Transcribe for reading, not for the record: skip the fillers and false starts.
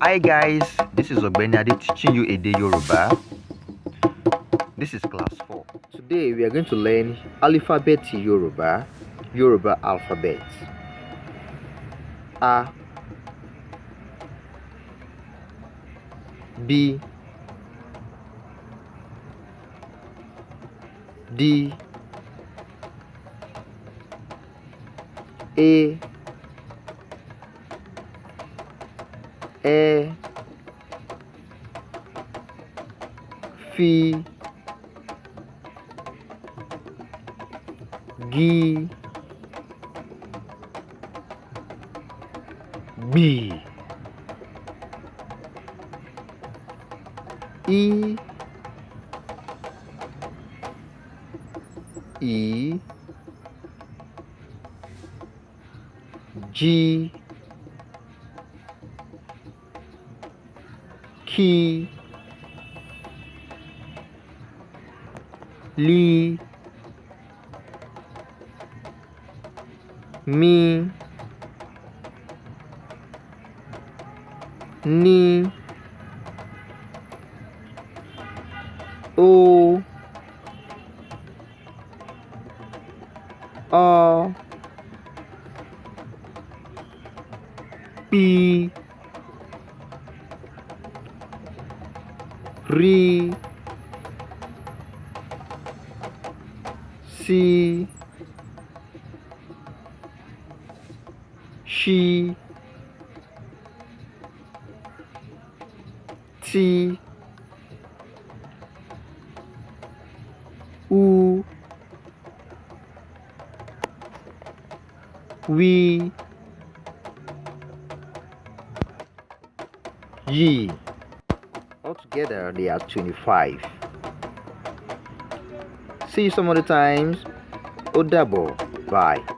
Hi guys, this is Ogbeni Ade teaching you Ede Yoruba. This is class 4. Today we are going to learn alphabet Yoruba, Yoruba alphabet. A, B, D, A, E, F, G, B, E, G, K, L, M, N, O, P, R, C, Sh, T, U, W, Y. Altogether, they are 25. See you some other times. Odabo. Bye.